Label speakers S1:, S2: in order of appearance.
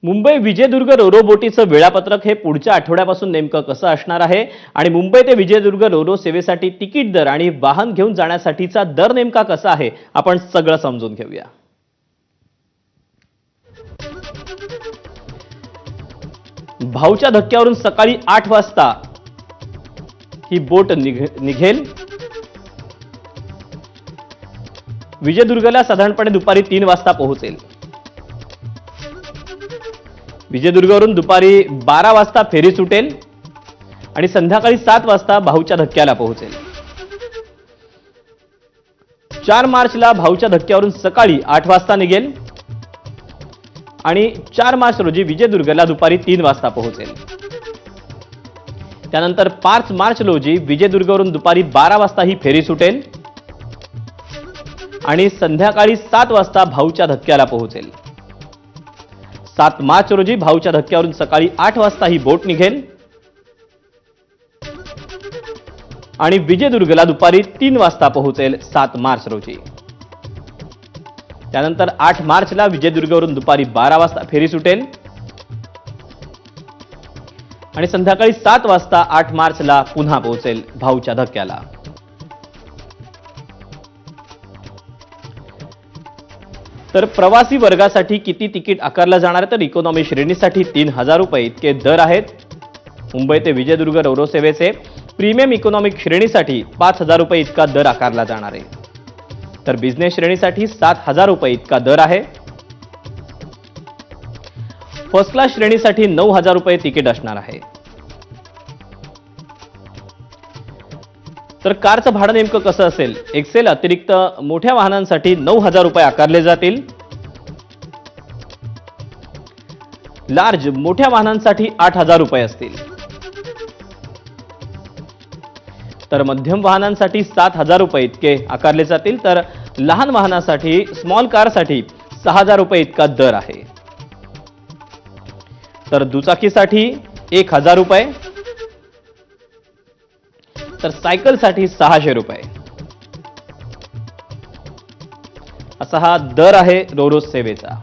S1: Mumbai Vijaydurg Ro-Ro बोटीचं वेळापत्रक हे पुढच्या आठवड्यापासून नेमकं कसं असणार आहे आणि मुंबई ते विजयदुर्ग रोरो सेवेसाठी तिकीट दर आणि वाहन घेऊन जाण्यासाठीचा दर नेमका कसा आहे आपण सगळं समजून घेऊया। भाऊच्या धक्क्यावरून सकाळी 8 वाजता ही बोट निघेल। विजयदुर्गला साधारणपणे दुपारी 3 वाजता पोहोचेल। विजयदुर्गवरून दुपारी 12 वाजता फेरी सुटेल आणि संध्याकाळी 7 वाजता भाऊच्या धक्क्याला पोहोचेल। 4 मार्चला भाऊच्या धक्क्यावरून सकाळी 8 वाजता निघेल आणि 4 मार्च रोजी विजयदुर्गला दुपारी 3 वाजता पोहोचेल। त्यानंतर 5 मार्च रोजी विजयदुर्गवरून दुपारी 12 वाजता ही फेरी सुटेल आणि संध्याकाळी 7 वाजता भाऊच्या धक्क्याला पोहोचेल। 7 मार्च रोजी भाऊच्या धक्क्यावरून सकाळी 8 वाजता ही बोट निघेल आणि विजयदुर्गला दुपारी 3 वाजता पोहोचेल 7 मार्च रोजी। त्यानंतर 8 मार्चला विजयदुर्गवरून दुपारी 12 वाजता फेरी सुटेल आणि संध्याकाळी 7 वाजता 8 मार्चला पुन्हा पोहोचेल भाऊच्या धक्क्याला। तर प्रवासी वर्गासाठी किती तिकीट आकारलं जाणार आहे तर इकॉनॉमी श्रेणीसाठी 3000 रुपये इतके दर आहेत। मुंबई ते विजयदुर्ग रोरो सेवेचे प्रीमियम इकॉनॉमिक श्रेणीसाठी 5000 रुपये इतका दर आकारला जाणार आहे। तर बिझनेस श्रेणीसाठी 7000 रुपये इतका दर आहे। फर्स्ट क्लास श्रेणीसाठी 9000 रुपये तिकीट असणार आहे। तर कारचं भाडं नेमकं कसं असेल? एक्सेल अतिरिक्त मोठ्या वाहनांसाठी 9000 रुपये आकारले जातील। लार्ज मोठ्या वाहनांसाठी 8000 रुपये असतील। तर मध्यम वाहनांसाठी 7000 रुपये इतके आकारले जातील। तर लहान वाहनासाठी स्मॉल कारसाठी 6000 रुपये इतका दर आहे। तर दुचाकीसाठी 1000 रुपये, तर सायकलसाठी 600 रुपये असा हा दर आहे रोरो सेवेचा।